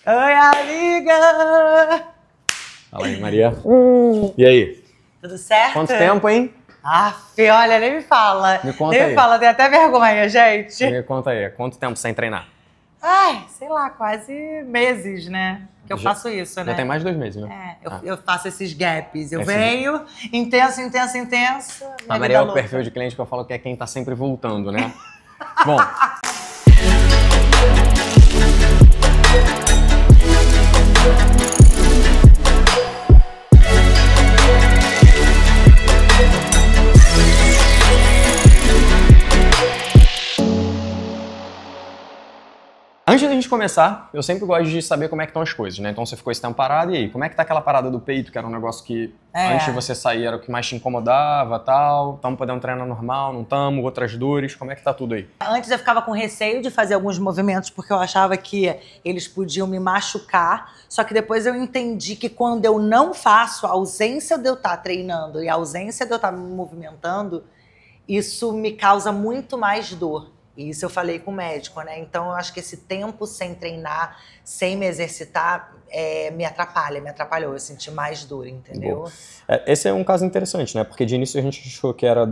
Oi, amiga! Fala aí, Maria. E aí? Tudo certo? Quanto tempo, hein? Olha, nem me fala. Me conta nem aí. me fala, tenho até vergonha, gente. Me conta aí, quanto tempo sem treinar? Sei lá, quase meses, né? Que eu faço isso, né? Já tem mais de 2 meses, né? Eu faço esses gaps. Eu venho, intenso. A Maria é o perfil de cliente que eu falo que é quem tá sempre voltando, né? Bom... Antes da gente começar, eu sempre gosto de saber como é que estão as coisas, né? Então você ficou esse tempo parado, e aí? Como é que tá aquela parada do peito, que era um negócio que antes de você sair era o que mais te incomodava, tal? Estamos podendo treinar normal, não estamos? Outras dores? Como é que tá tudo aí? Antes eu ficava com receio de fazer alguns movimentos porque eu achava que eles podiam me machucar. Só que depois eu entendi que quando eu não faço, a ausência de eu estar treinando e a ausência de eu estar me movimentando, isso me causa muito mais dor. E isso eu falei com o médico, né? Então eu acho que esse tempo sem treinar, sem me exercitar, me atrapalhou. Eu senti mais dor, entendeu? Esse é um caso interessante, né? Porque de início a gente achou que era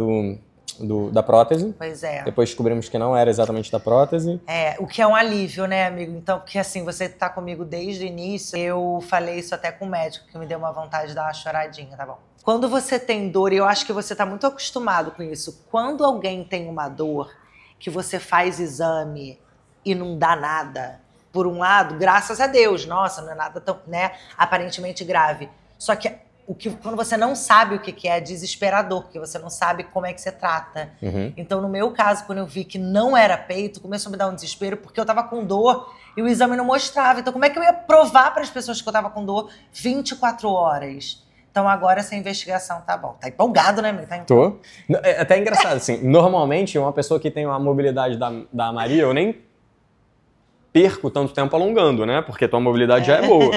da prótese. Pois é. Depois descobrimos que não era exatamente da prótese. O que é um alívio, né, amigo? Então, porque assim, você tá comigo desde o início, eu falei isso até com o médico, que me deu uma vontade de dar uma choradinha, tá bom? Quando você tem dor, e eu acho que você tá muito acostumado com isso, quando alguém tem uma dor, que você faz exame e não dá nada, por um lado, graças a Deus, nossa, não é nada tão, né, aparentemente grave. Só que quando você não sabe o que é desesperador, porque você não sabe como é que você trata. Então, no meu caso, quando eu vi que não era peito, começou a me dar um desespero, porque eu tava com dor e o exame não mostrava. Então, como é que eu ia provar para as pessoas que eu tava com dor 24 horas? Então agora essa investigação tá bom. Tá empolgado, né, amigo? Tô. É até engraçado, assim, normalmente uma pessoa que tem uma mobilidade da Maria, eu nem perco tanto tempo alongando, né? Porque tua mobilidade já é boa.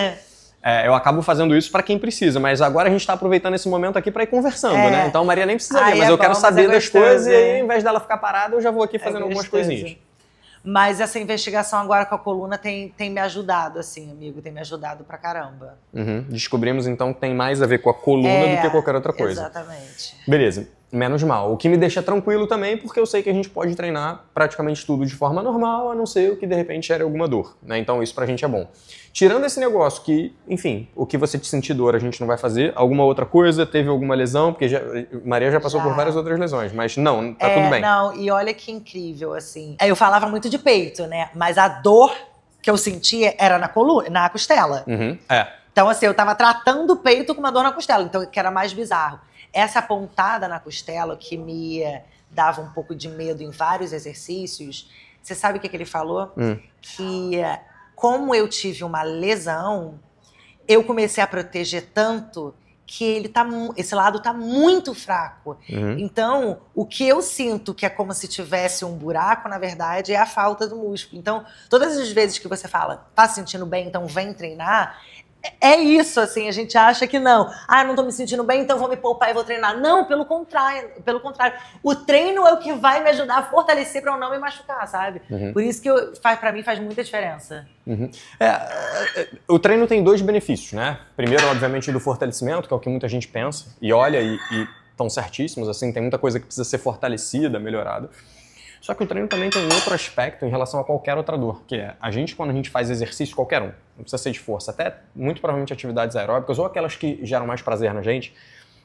Eu acabo fazendo isso para quem precisa, mas agora a gente tá aproveitando esse momento aqui para ir conversando, né? Então a Maria nem precisa ver, mas eu quero saber das coisas e aí, ao invés dela ficar parada, eu já vou aqui fazendo algumas coisinhas. Mas essa investigação agora com a coluna tem me ajudado, assim, amigo. Tem me ajudado pra caramba. Descobrimos, então, que tem mais a ver com a coluna do que qualquer outra coisa. Exatamente. Beleza. Menos mal. O que me deixa tranquilo também, porque eu sei que a gente pode treinar praticamente tudo de forma normal, a não ser o que, de repente, gere alguma dor, né? Então, isso pra gente é bom. Tirando esse negócio que, enfim, o que você te sentir dor a gente não vai fazer. Alguma outra coisa? Teve alguma lesão? Porque Maria já passou por várias outras lesões, mas não, tá tudo bem. Não, e olha que incrível, assim. Eu falava muito de peito, né? Mas a dor que eu sentia era na coluna, na costela. Então, assim, eu tava tratando o peito com uma dor na costela, então que era mais bizarro. Essa pontada na costela que me dava um pouco de medo em vários exercícios, você sabe o que ele falou? Que como eu tive uma lesão, eu comecei a proteger tanto que esse lado tá muito fraco. Então, o que eu sinto que é como se tivesse um buraco, na verdade, é a falta do músculo. Então, todas as vezes que você fala, tá se sentindo bem, então vem treinar, é isso, assim, a gente acha que não. Não tô me sentindo bem, então vou me poupar e vou treinar. Não, pelo contrário. O treino é o que vai me ajudar a fortalecer pra eu não me machucar, sabe? Por isso que pra mim faz muita diferença. O treino tem 2 benefícios, né? Primeiro, obviamente, do fortalecimento, que é o que muita gente pensa e olha e estão certíssimos, assim, tem muita coisa que precisa ser fortalecida, melhorada. Só que o treino também tem um outro aspecto em relação a qualquer outra dor, que é quando a gente faz exercício, qualquer não precisa ser de força, até muito provavelmente atividades aeróbicas ou aquelas que geram mais prazer na gente,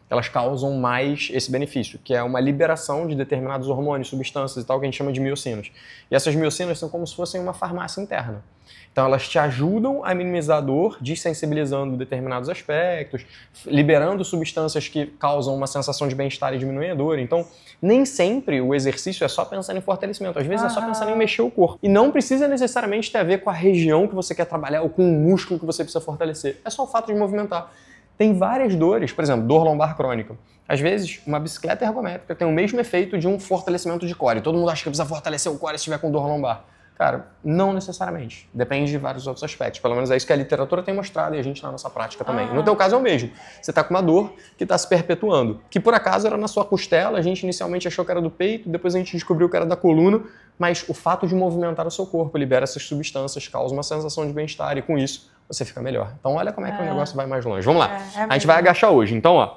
elas causam mais esse benefício, que é uma liberação de determinados hormônios, substâncias e tal, que a gente chama de miocinas. E essas miocinas são como se fossem uma farmácia interna. Então elas te ajudam a minimizar a dor, desensibilizando determinados aspectos, liberando substâncias que causam uma sensação de bem-estar e diminuem a dor. Então, nem sempre o exercício é só pensando em fortalecimento, às vezes é só pensando em mexer o corpo. E não precisa necessariamente ter a ver com a região que você quer trabalhar ou com o músculo que você precisa fortalecer. É só o fato de movimentar. Tem várias dores, por exemplo, dor lombar crônica. Às vezes, uma bicicleta ergométrica tem o mesmo efeito de um fortalecimento de core. Todo mundo acha que precisa fortalecer o core se estiver com dor lombar. Cara, não necessariamente. Depende de vários outros aspectos. Pelo menos é isso que a literatura tem mostrado e a gente na nossa prática também. No teu caso é o mesmo. Você tá com uma dor que tá se perpetuando. Que por acaso era na sua costela, a gente inicialmente achou que era do peito, depois a gente descobriu que era da coluna, mas o fato de movimentar o seu corpo libera essas substâncias, causa uma sensação de bem-estar e com isso você fica melhor. Então olha como é que o negócio vai mais longe. Vamos lá. A gente vai agachar hoje. Então, ó,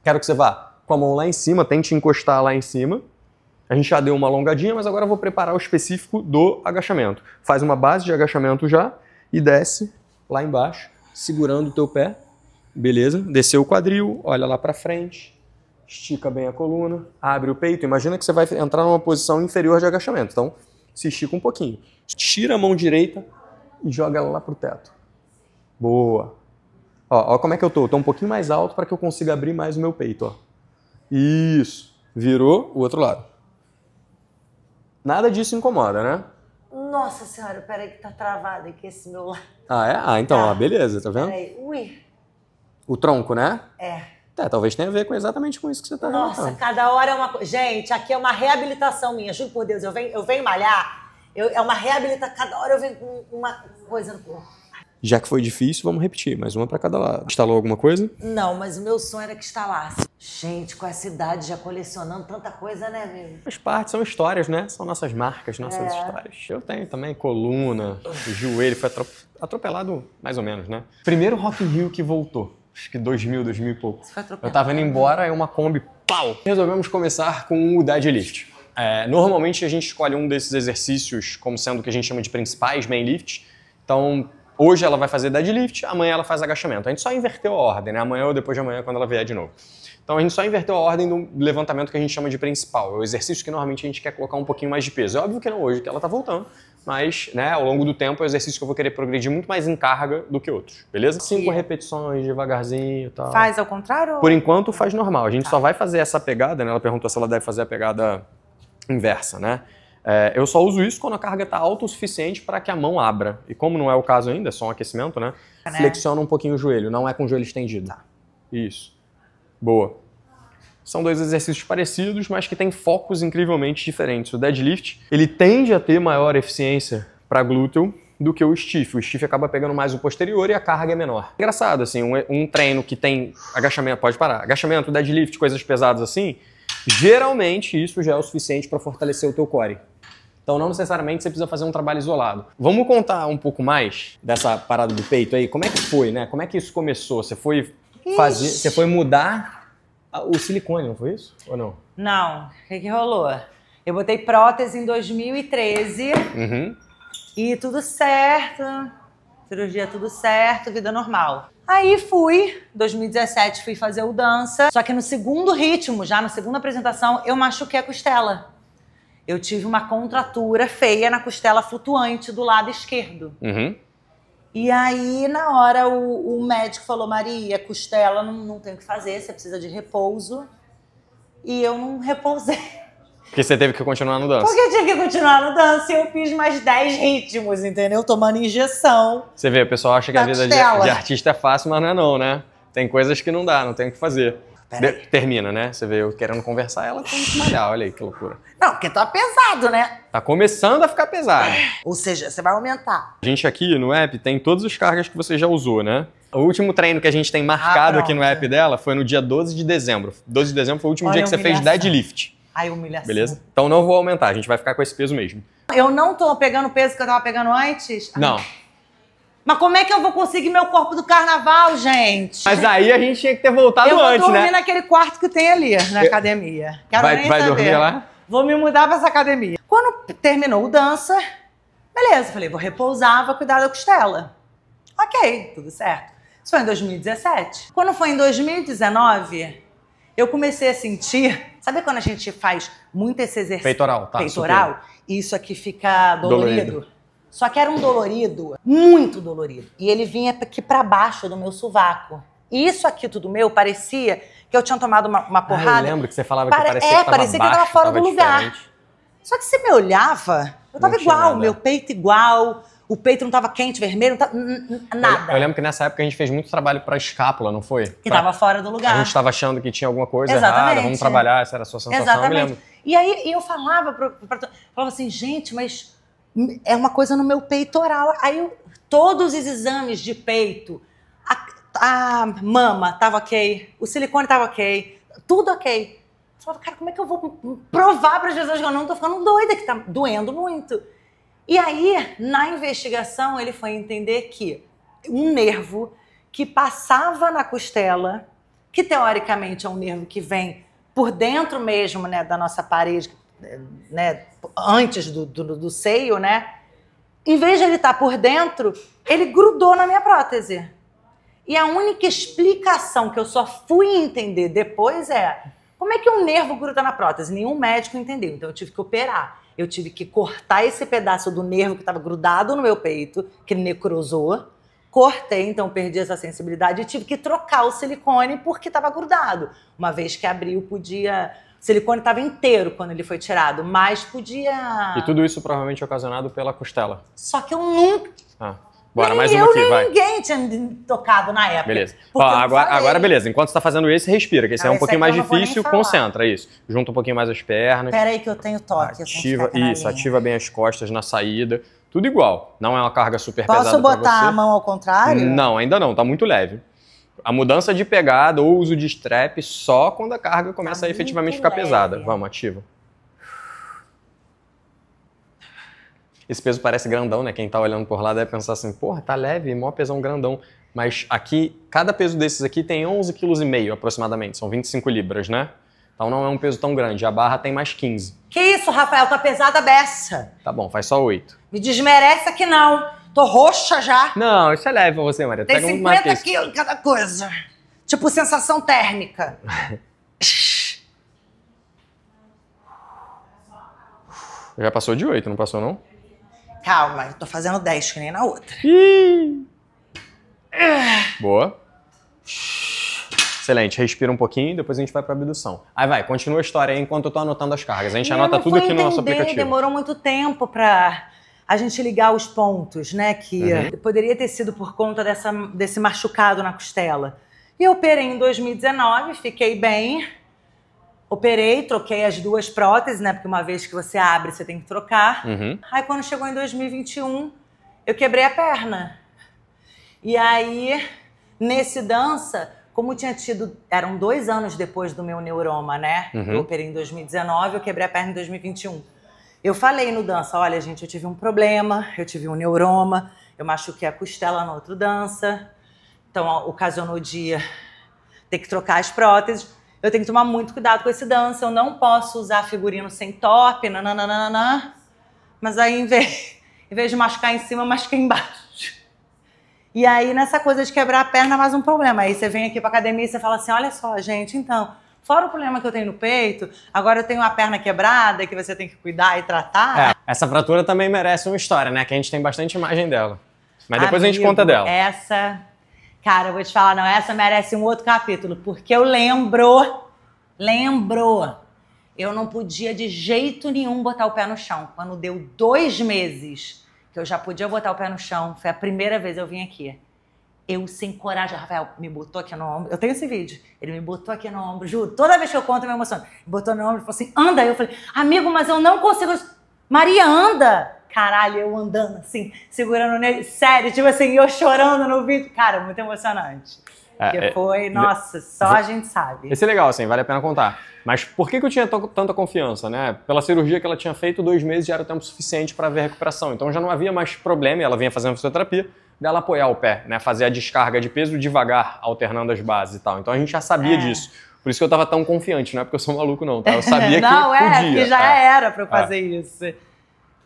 quero que você vá com a mão lá em cima, tente encostar lá em cima. A gente já deu uma alongadinha, mas agora eu vou preparar o específico do agachamento. Faz uma base de agachamento já e desce lá embaixo, segurando o teu pé. Beleza? Desceu o quadril, olha lá pra frente, estica bem a coluna, abre o peito. Imagina que você vai entrar numa posição inferior de agachamento. Então, se estica um pouquinho. Tira a mão direita e joga ela lá pro teto. Boa. Ó como é que eu tô. Eu tô um pouquinho mais alto para que eu consiga abrir mais o meu peito, ó. Isso. Virou o outro lado. Nada disso incomoda, né? Nossa senhora, peraí que tá travado aqui esse meu lado. Ah, é? Ah, então, ó, beleza, tá vendo? Peraí, ui. O tronco, né? É. Talvez tenha a ver com exatamente com isso que você tá Nossa, relatando. cada hora é uma coisa. Gente, aqui é uma reabilitação minha, juro por Deus. Eu venho malhar, é uma reabilitação. Cada hora eu venho com uma coisa no corpo. Já que foi difícil, vamos repetir. Mais uma pra cada lado. Instalou alguma coisa? Não, mas o meu sonho era que instalasse. Gente, com essa idade já colecionando tanta coisa, né, meu? As partes são histórias, né? São nossas marcas, nossas histórias. Eu tenho também coluna, o joelho foi atropelado mais ou menos, né? Primeiro Rock in Rio que voltou. Acho que 2000 e pouco. Você foi atropelado. Eu tava indo embora, aí uma Kombi, pau! Resolvemos começar com o deadlift. Normalmente a gente escolhe um desses exercícios como sendo o que a gente chama de principais, main lift. Então, hoje ela vai fazer deadlift, amanhã ela faz agachamento. A gente só inverteu a ordem, né? Amanhã ou depois de amanhã, quando ela vier de novo. Então a gente só inverteu a ordem do levantamento que a gente chama de principal. É o exercício que normalmente a gente quer colocar um pouquinho mais de peso. É óbvio que não hoje, que ela tá voltando, mas né, ao longo do tempo é o exercício que eu vou querer progredir muito mais em carga do que outros, beleza? 5 repetições, devagarzinho e tal. Faz ao contrário? Por enquanto faz normal. A gente só vai fazer essa pegada, né? Ela perguntou se ela deve fazer a pegada inversa, né? Eu só uso isso quando a carga está alta o suficiente para que a mão abra. E como não é o caso ainda, é só um aquecimento, né? Flexiona um pouquinho o joelho, não é com o joelho estendido. Tá. Isso. Boa. São dois exercícios parecidos, mas que têm focos incrivelmente diferentes. O deadlift, ele tende a ter maior eficiência para glúteo do que o stiff. O stiff acaba pegando mais o posterior e a carga é menor. Engraçado, assim, um treino que tem agachamento, pode parar, agachamento, deadlift, coisas pesadas assim, geralmente isso já é o suficiente para fortalecer o teu core. Então não necessariamente você precisa fazer um trabalho isolado. Vamos contar um pouco mais dessa parada do peito aí? Como é que foi, né? Como é que isso começou? Você foi fazer, você foi mudar o silicone, não foi isso? Ou não? Não. O que rolou? Eu botei prótese em 2013 e tudo certo, cirurgia tudo certo, vida normal. Aí fui, 2017 fui fazer o dança, só que no segundo ritmo, já na segunda apresentação, eu machuquei a costela. Eu tive uma contratura feia na costela flutuante do lado esquerdo. E aí, na hora, o médico falou, Maria, costela não tem o que fazer, você precisa de repouso. E eu não repousei. Porque você teve que continuar no dança. Porque eu tive que continuar no dança e eu fiz mais 10 ritmos, entendeu? Tomando injeção. Você vê, o pessoal acha que a vida de artista é fácil, mas não é não, né? Tem coisas que não dá, não tem o que fazer. Termina, né? Você vê eu querendo conversar, ela tem que malhar, olha aí que loucura. Não, porque tá pesado, né? Tá começando a ficar pesado. Ou seja, você vai aumentar. A gente aqui no app tem todas as cargas que você já usou, né? O último treino que a gente tem marcado aqui no app dela foi no dia 12 de dezembro. 12 de dezembro foi o último dia que você fez deadlift. Ai, humilhação. Beleza? Então não vou aumentar, a gente vai ficar com esse peso mesmo. Eu não tô pegando o peso que eu tava pegando antes? Não. Mas como é que eu vou conseguir meu corpo do carnaval, gente? Mas aí a gente tinha que ter voltado antes, né? Eu vou dormir naquele quarto que tem ali, na academia. Quero nem vai saber. dormir lá? Vou me mudar pra essa academia. Quando terminou o dança, beleza, falei, vou repousar, vou cuidar da costela. Ok, tudo certo. Isso foi em 2017. Quando foi em 2019, eu comecei a sentir... Sabe quando a gente faz muito esse exercício? Peitoral, tá? Peitoral, e isso aqui fica dolorido. Só que era um dolorido, muito dolorido. E ele vinha aqui pra baixo do meu sovaco. E isso aqui tudo meu parecia que eu tinha tomado uma porrada. Eu lembro que você falava que parecia que eu tava fora do lugar. Diferente. Só que você me olhava, eu tava igual, meu peito igual, o peito não tava quente, vermelho, não tava, nada. Eu lembro que nessa época a gente fez muito trabalho pra escalpa, não foi? Que tava fora do lugar. A gente tava achando que tinha alguma coisa errada, vamos trabalhar, essa era a sua sensação, eu me lembro. E aí eu falava, falava assim, gente, mas é uma coisa no meu peitoral. Aí todos os exames de peito, a mama tava ok, o silicone tava ok, tudo ok. Eu falava, cara, como é que eu vou provar para as pessoas que eu não tô ficando doida, que tá doendo muito? E aí, na investigação, ele foi entender que um nervo que passava na costela, que teoricamente é um nervo que vem por dentro mesmo, né, da nossa parede, né, antes do seio, né? Em vez de ele estar por dentro, ele grudou na minha prótese. E a única explicação que eu só fui entender depois é como é que um nervo gruda na prótese? Nenhum médico entendeu, então eu tive que operar. Eu tive que cortar esse pedaço do nervo que estava grudado no meu peito, que necrosou. Cortei, então perdi essa sensibilidade e tive que trocar o silicone porque estava grudado. Uma vez que abriu, podia... O silicone estava inteiro quando ele foi tirado, mas podia... E tudo isso provavelmente ocasionado pela costela. Só que eu nunca... Bora, mais uma aqui, vai. Ninguém tinha tocado na época. Beleza. Ó, agora, beleza. Enquanto você tá fazendo esse, respira, que esse é um pouquinho mais difícil, concentra, isso. Junta um pouquinho mais as pernas. Pera aí que eu tenho toque. Ativa bem as costas na saída. Tudo igual. Não é uma carga super pesada pra você. Posso botar a mão ao contrário? Não, ainda não. Tá muito leve. A mudança de pegada ou uso de strap só quando a carga começa a efetivamente ficar pesada. Vamos, ativa. Esse peso parece grandão, né? Quem tá olhando por lá deve pensar assim, porra, tá leve, mó pesão grandão. Mas aqui, cada peso desses aqui tem 11,5 kg aproximadamente, são 25 libras, né? Então não é um peso tão grande, a barra tem mais 15. Que isso, Rafael, tá pesada a beça. Tá bom, faz só 8. Me desmerece aqui não, tô roxa já. Não, isso é leve pra você, Maria. Tem 50 quilos em cada coisa. Tipo sensação térmica. Já passou de 8, não passou não? Calma, eu tô fazendo 10 que nem na outra. Boa. Excelente, respira um pouquinho e depois a gente vai pra abdução. Aí vai, continua a história aí enquanto eu tô anotando as cargas. A gente anota tudo aqui no nosso aplicativo. Demorou muito tempo pra a gente ligar os pontos, né? Que poderia ter sido por conta desse machucado na costela. E eu operei em 2019, fiquei bem. Operei, troquei as 2 próteses, né? Porque uma vez que você abre, você tem que trocar. Aí quando chegou em 2021, eu quebrei a perna. E aí, nesse dança, como tinha tido... Eram 2 anos depois do meu neuroma, né? Eu operei em 2019, eu quebrei a perna em 2021. Eu falei no dança, olha, gente, eu tive um problema, eu tive um neuroma, eu machuquei a costela no outro dança. Então, ocasionou de ter que trocar as próteses. Eu tenho que tomar muito cuidado com esse dança. Eu não posso usar figurino sem top, nananana. Mas aí, em vez de machucar em cima, eu machuquei embaixo. E aí, nessa coisa de quebrar a perna, mais um problema. Aí você vem aqui pra academia e você fala assim, olha só, gente, então, fora o problema que eu tenho no peito, agora eu tenho uma perna quebrada que você tem que cuidar e tratar. Essa fratura também merece uma história, né? Que a gente tem bastante imagem dela. Mas depois a gente conta dela. Cara, eu vou te falar, não, essa merece um outro capítulo, porque eu lembro, eu não podia de jeito nenhum botar o pé no chão. Quando deu 2 meses que eu já podia botar o pé no chão, foi a primeira vez que eu vim aqui. Eu sem coragem, Rafael me botou aqui no ombro, eu tenho esse vídeo, ele me botou aqui no ombro, juro, toda vez que eu conto eu me emociono. Me botou no ombro e falou assim, anda, eu falei, amigo, mas eu não consigo, Maria, anda. Caralho, eu andando assim, segurando nele, sério, tipo assim, eu chorando no vídeo. Cara, muito emocionante. Porque foi, nossa, só a gente sabe. Esse é legal, assim, vale a pena contar. Mas por que eu tinha tanta confiança, né? Pela cirurgia que ela tinha feito, 2 meses já era o tempo suficiente para ver a recuperação. Então já não havia mais problema, e ela vinha fazendo fisioterapia, dela apoiar o pé, né? Fazer a descarga de peso devagar, alternando as bases e tal. Então a gente já sabia disso. Por isso que eu tava tão confiante, não é porque eu sou maluco não, tá? Eu sabia que podia. Que já era para fazer isso.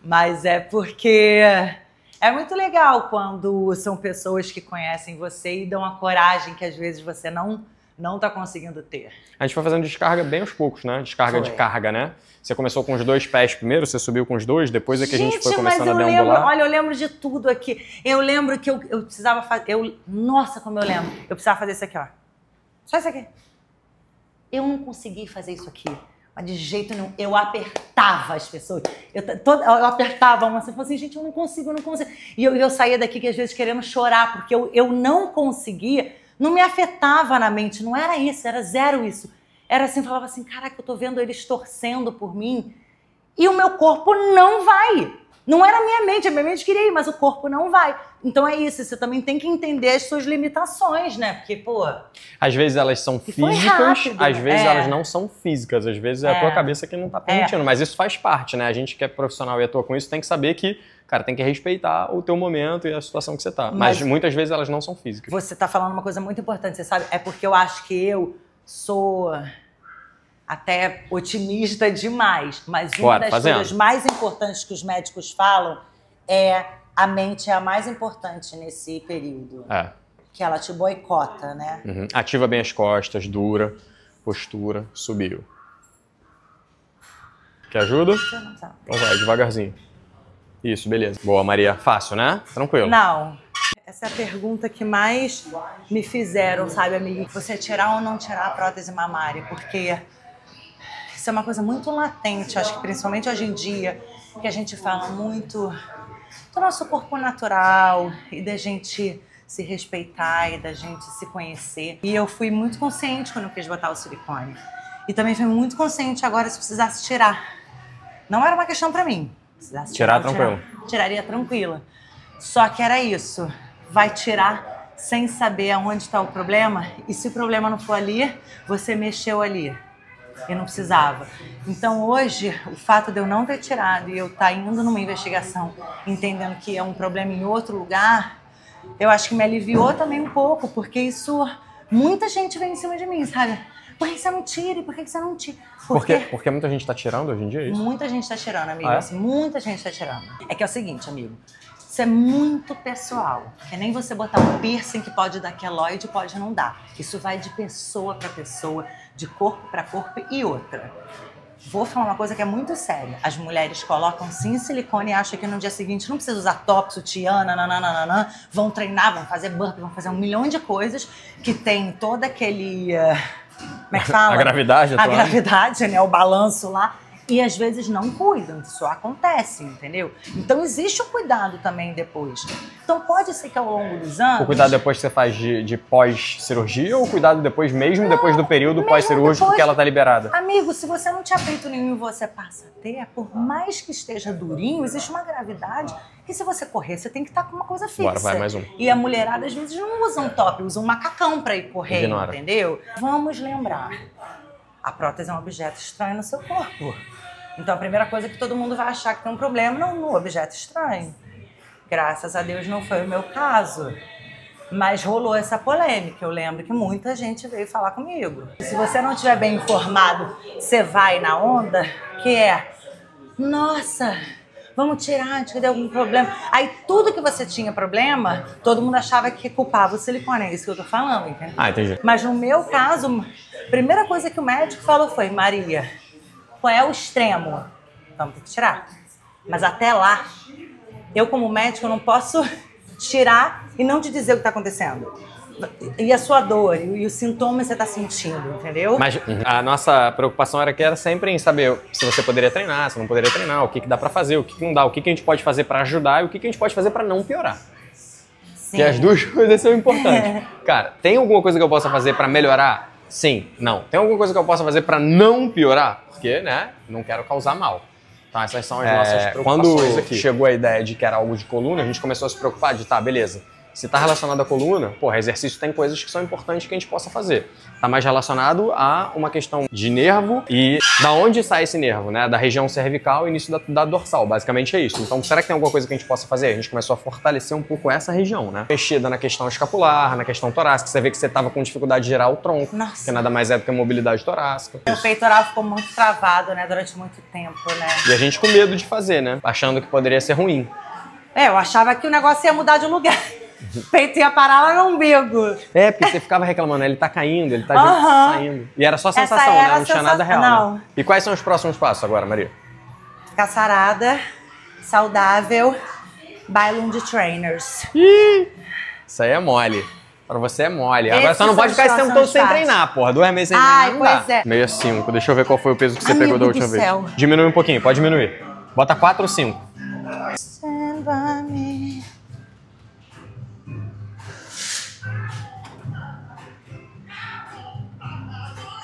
Mas é porque é muito legal quando são pessoas que conhecem você e dão a coragem que às vezes você não tá conseguindo ter. A gente foi fazendo descarga bem aos poucos, né? Descarga de carga, né? Você começou com os 2 pés primeiro, você subiu com os 2, depois é que a gente foi começando a deambular. Olha, eu lembro de tudo aqui. Eu lembro que eu precisava fazer... Nossa, como eu lembro. Eu precisava fazer isso aqui, ó. Só isso aqui. Eu não consegui fazer isso aqui. Mas de jeito nenhum, eu apertava as pessoas. Eu apertava uma, você falou assim, gente, eu não consigo. E eu saía daqui, que às vezes, querendo chorar, porque eu não conseguia, não me afetava na mente, não era isso, era zero isso. Era assim, falava assim, caraca, eu tô vendo eles torcendo por mim, e o meu corpo não vai. Não era a minha mente queria ir, mas o corpo não vai. Então é isso, você também tem que entender as suas limitações, né? Porque, pô... Às vezes elas são físicas, rápido, às vezes elas não são físicas, às vezes é a tua cabeça que não tá permitindo, mas isso faz parte, né? A gente que é profissional e atua com isso tem que saber que, cara, tem que respeitar o teu momento e a situação que você tá. Mas muitas vezes elas não são físicas. Você tá falando uma coisa muito importante, você sabe? É porque eu acho que eu sou... até otimista demais, mas uma das coisas mais importantes que os médicos falam é a mente é a mais importante nesse período. Que ela te boicota, né? Ativa bem as costas, dura, postura, subiu. Quer ajuda? Então vai, devagarzinho. Isso, beleza. Boa, Maria. Fácil, né? Tranquilo. Não. Essa é a pergunta que mais me fizeram, sabe, amiga? Você tirar ou não tirar a prótese mamária? Porque... isso é uma coisa muito latente, acho que principalmente hoje em dia, que a gente fala muito do nosso corpo natural e da gente se respeitar e da gente se conhecer. E eu fui muito consciente quando eu quis botar o silicone. E também fui muito consciente agora se precisasse tirar. Não era uma questão pra mim. Precisasse tirar tranquilo. Tiraria tranquila. Só que era isso. Vai tirar sem saber aonde está o problema. E se o problema não for ali, você mexeu ali. Eu não precisava. Então hoje, o fato de eu não ter tirado e eu estar indo numa investigação, entendendo que é um problema em outro lugar, eu acho que me aliviou também um pouco, porque isso, muita gente vem em cima de mim, sabe? Por que você não tira? E por que você não tira? Porque muita gente está tirando hoje em dia, é isso? Muita gente está tirando, amigo. Assim, muita gente está tirando. É que é o seguinte, amigo. Isso é muito pessoal. Que nem você botar um piercing que pode dar queloide, pode não dar. Isso vai de pessoa para pessoa, de corpo para corpo e outra. Vou falar uma coisa que é muito séria. As mulheres colocam sim silicone e acham que no dia seguinte não precisa usar top, sutiã, nananana, vão treinar, vão fazer burpee, vão fazer um milhão de coisas que tem todo aquele... como é que fala? A gravidade. A gravidade, né? O balanço lá. E às vezes não cuidam, isso acontece, entendeu? Então existe o cuidado também depois. Então pode ser que ao longo dos anos... O cuidado depois que você faz de pós-cirurgia ou o cuidado depois, mesmo depois do período pós-cirúrgico que ela tá liberada? Amigo, se você não tinha feito nenhum e você passa a ter, por mais que esteja durinho, existe uma gravidade que se você correr, você tem que estar com uma coisa fixa. Bora, vai mais um. E a mulherada às vezes não usa um top, usa um macacão pra ir correr, entendeu? Vamos lembrar. A prótese é um objeto estranho no seu corpo. Então a primeira coisa que todo mundo vai achar que tem um problema no objeto estranho. Graças a Deus não foi o meu caso. Mas rolou essa polêmica. Eu lembro que muita gente veio falar comigo. E se você não estiver bem informado, você vai na onda, que é... nossa, vamos tirar antes que dê algum problema. Aí tudo que você tinha problema, todo mundo achava que culpava o silicone. É isso que eu tô falando, entendeu? Entendi. Mas no meu caso, a primeira coisa que o médico falou foi: Maria, qual é o extremo? Vamos ter que tirar. Mas até lá, eu como médico não posso tirar e não te dizer o que está acontecendo. E a sua dor, e os sintomas que você está sentindo, entendeu? Mas a nossa preocupação era sempre em saber se você poderia treinar, se não poderia treinar, o que dá pra fazer, o que não dá, o que a gente pode fazer pra ajudar e o que a gente pode fazer pra não piorar. Sim. Que as duas coisas são importantes. Cara, tem alguma coisa que eu possa fazer pra melhorar? Sim, não. Tem alguma coisa que eu possa fazer pra não piorar? Porque, né, não quero causar mal. Então essas são as nossas preocupações aqui. Quando chegou a ideia de que era algo de coluna, a gente começou a se preocupar de, tá, beleza. Se está relacionado à coluna, porra, exercício tem coisas que são importantes que a gente possa fazer. Está mais relacionado a uma questão de nervo e da onde sai esse nervo, né? Da região cervical e início da dorsal, basicamente é isso. Então, será que tem alguma coisa que a gente possa fazer? A gente começou a fortalecer um pouco essa região, né? Mexida na questão escapular, na questão torácica. Você vê que você estava com dificuldade de girar o tronco, que nada mais é do que a mobilidade torácica. O peitoral ficou muito travado, né? Durante muito tempo, né? E a gente com medo de fazer, né? Achando que poderia ser ruim. Eu achava que o negócio ia mudar de lugar. O peito ia parar lá no umbigo. Porque você ficava reclamando, ele tá caindo, ele tá saindo. E era só sensação, né? Não tinha nada real. Não. Né? E quais são os próximos passos agora, Maria? Ficar sarada, saudável, bailão de trainers. Isso aí é mole. Pra você é mole. Agora só não pode ficar esse tempo todo sem treinar, porra. 2 meses sem treinar não dá. É. 65. Deixa eu ver qual foi o peso que você pegou da última vez. Diminui um pouquinho, pode diminuir. Bota 4 ou 5. Stand by me.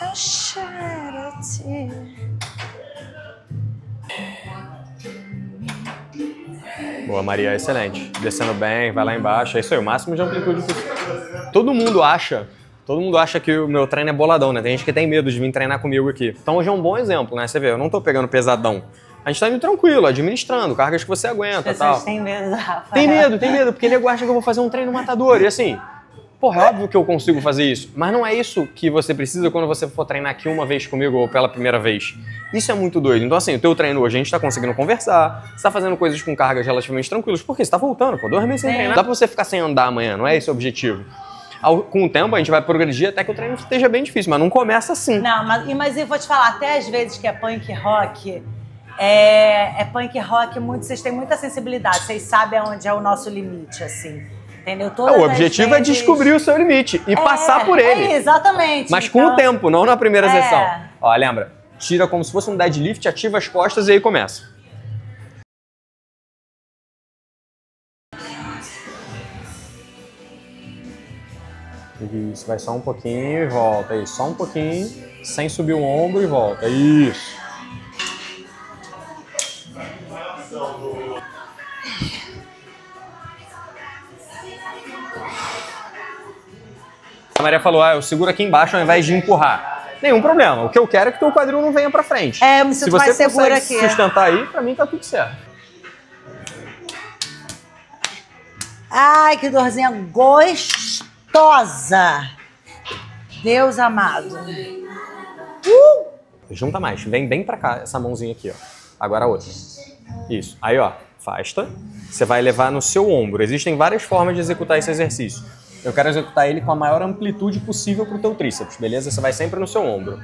I'll shed a tear Boa, Maria, excelente. Descendo bem, vai lá embaixo. É isso aí, o máximo de amplitude possível. Todo mundo acha que o meu treino é boladão, né? Tem gente que tem medo de vir treinar comigo aqui. Então hoje é um bom exemplo, né? Você vê, eu não tô pegando pesadão. A gente tá indo tranquilo, administrando, cargas que você aguenta e tal. As pessoas têm medo, Rafa. Tem medo, porque nego acha que eu vou fazer um treino matador. E assim, porra, é óbvio que eu consigo fazer isso. Mas não é isso que você precisa quando você for treinar aqui uma vez comigo ou pela primeira vez. Isso é muito doido. Então assim, o teu treino hoje a gente tá conseguindo conversar, você tá fazendo coisas com cargas relativamente tranquilas, porque você tá voltando, pô, 2 meses sem treinar. Dá pra você ficar sem andar amanhã, não é esse o objetivo. Com o tempo a gente vai progredir até que o treino esteja bem difícil, mas não começa assim. Não, mas eu vou te falar, até às vezes que é punk rock, é punk rock, vocês têm muita sensibilidade, vocês sabem aonde é o nosso limite, assim. Entendeu? O objetivo é descobrir o seu limite e passar por ele. Exatamente. Mas então, com o tempo, não na primeira sessão. Ó, lembra? Tira como se fosse um deadlift, ativa as costas e aí começa. Isso, vai só um pouquinho e volta. Isso, só um pouquinho, sem subir o ombro e volta. Isso. A Maria falou, eu seguro aqui embaixo ao invés de empurrar. Nenhum problema. O que eu quero é que teu quadril não venha pra frente. Eu me sinto mais segura aqui. Se você sustentar aí, pra mim tá tudo certo. Ai, que dorzinha gostosa. Deus amado. Junta mais. Vem bem pra cá, essa mãozinha aqui, ó. Agora a outra. Isso. Aí, ó, afasta. Você vai levar no seu ombro. Existem várias formas de executar esse exercício. Eu quero executar ele com a maior amplitude possível pro teu tríceps, beleza? Você vai sempre no seu ombro.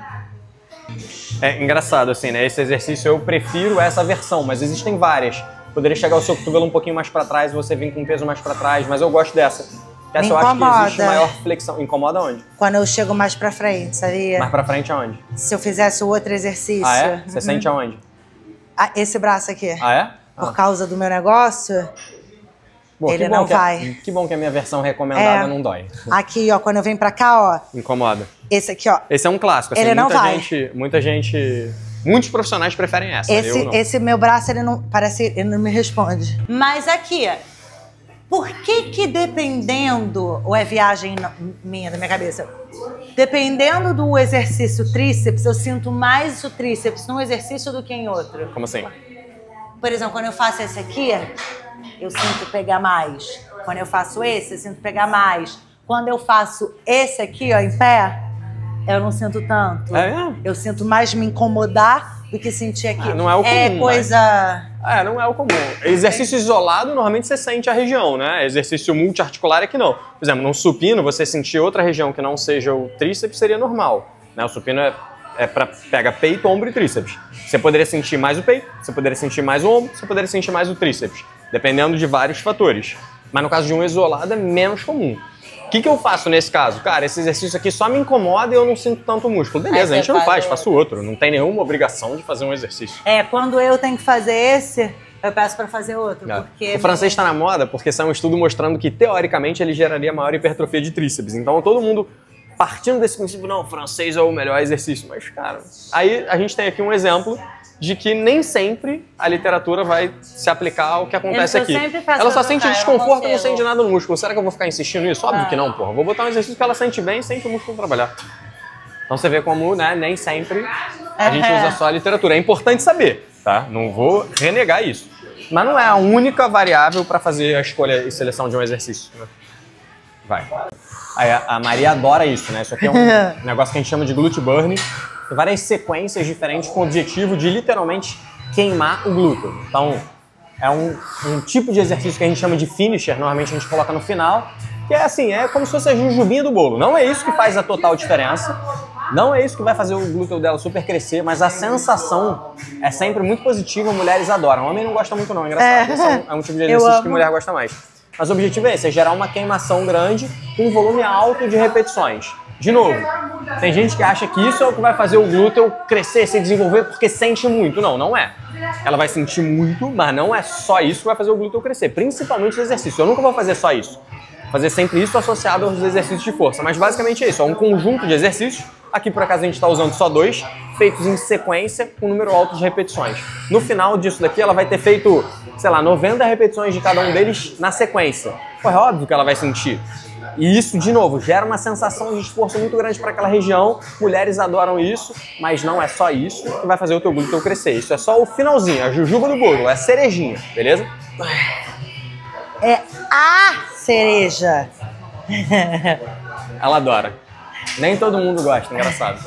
É engraçado, assim, né? Esse exercício eu prefiro essa versão, mas existem várias. Poderia chegar o seu cotovelo um pouquinho mais pra trás, você vir com um peso mais pra trás, mas eu gosto dessa. Essa eu acho que existe maior flexão. Incomoda onde? Quando eu chego mais pra frente, sabia? Mais pra frente aonde? Se eu fizesse o outro exercício. Ah, é? Você sente aonde? Esse braço aqui. Ah, é? Por causa do meu negócio, ele não vai. Que bom que a minha versão recomendada não dói. Aqui, ó, quando eu venho pra cá, ó. Incomoda. Esse aqui, ó. Esse é um clássico. Assim, ele não vai. Muitos profissionais preferem essa. Esse meu braço, ele não me responde. Mas aqui, por que dependendo, ou é viagem minha, da minha cabeça, dependendo do exercício tríceps, eu sinto mais o tríceps num exercício do que em outro? Como assim? Por exemplo, quando eu faço esse aqui, eu sinto pegar mais. Quando eu faço esse, eu sinto pegar mais. Quando eu faço esse aqui, ó, em pé, eu não sinto tanto. Eu sinto mais me incomodar do que sentir aqui. Não é o comum. É coisa... não é o comum. Exercício isolado, normalmente você sente a região, né? Exercício multiarticular é que não. Por exemplo, num supino, você sentir outra região que não seja o tríceps seria normal. Né? O supino pega peito, ombro e tríceps. Você poderia sentir mais o peito, você poderia sentir mais o ombro, você poderia sentir mais o tríceps. Dependendo de vários fatores. Mas no caso de um isolado é menos comum. O que eu faço nesse caso? Cara, esse exercício aqui só me incomoda e eu não sinto tanto músculo. Beleza, a gente não faz, faço outro. Não tem nenhuma obrigação de fazer um exercício. Quando eu tenho que fazer esse, eu peço pra fazer outro. Porque o francês está na moda porque saiu um estudo mostrando que, teoricamente, ele geraria maior hipertrofia de tríceps. Então, todo mundo partindo desse princípio, não, o francês é o melhor exercício. Mas, cara, aí a gente tem aqui um exemplo de que nem sempre a literatura vai se aplicar ao que acontece aqui. Ela só sente desconforto e não sente nada no músculo. Será que eu vou ficar insistindo nisso? Óbvio que não, porra. Vou botar um exercício que ela sente bem sem que o músculo trabalhar. Então você vê como, né, nem sempre a gente usa só a literatura. É importante saber, tá? Não vou renegar isso. Mas não é a única variável para fazer a escolha e seleção de um exercício. Né? Vai. Aí, a Maria adora isso, né? Isso aqui é um negócio que a gente chama de glute burn. Tem várias sequências diferentes com o objetivo de literalmente queimar o glúteo. Então, é um tipo de exercício que a gente chama de finisher, normalmente a gente coloca no final, que é assim, é como se fosse a jujubinha do bolo. Não é isso que faz a total diferença, não é isso que vai fazer o glúteo dela super crescer, mas a sensação é sempre muito positiva, mulheres adoram. Homem não gosta muito não, é engraçado. Esse é um tipo de exercício que mulher gosta mais. Mas o objetivo é esse, é gerar uma queimação grande com um volume alto de repetições. De novo, tem gente que acha que isso é o que vai fazer o glúteo crescer, se desenvolver, porque sente muito. Não, não é. Ela vai sentir muito, mas não é só isso que vai fazer o glúteo crescer, principalmente os exercícios. Eu nunca vou fazer só isso. Fazer sempre isso associado aos exercícios de força. Mas basicamente é isso, é um conjunto de exercícios Aqui, por acaso, a gente está usando só 2, feitos em sequência, com um número alto de repetições. No final disso daqui, ela vai ter feito, sei lá, 90 repetições de cada um deles na sequência. Pô, é óbvio que ela vai sentir. E isso, de novo, gera uma sensação de esforço muito grande para aquela região. Mulheres adoram isso, mas não é só isso que vai fazer o teu glúteo crescer. Isso é só o finalzinho, a jujuba do bolo, é a cerejinha, beleza? É a cereja. Ela adora. Nem todo mundo gosta, engraçado.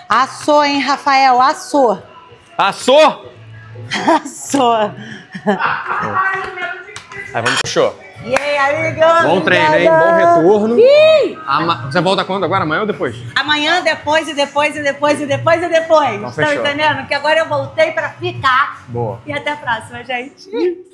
Assou, hein, Rafael? Assou. Assou? Assou. Aí vamos pro show. E aí, amiga? Bom treino, hein? Bom retorno. Você volta quando agora? Amanhã ou depois? Amanhã, depois. Então, fechou. Estão entendendo? Que agora eu voltei pra ficar. Boa. E até a próxima, gente.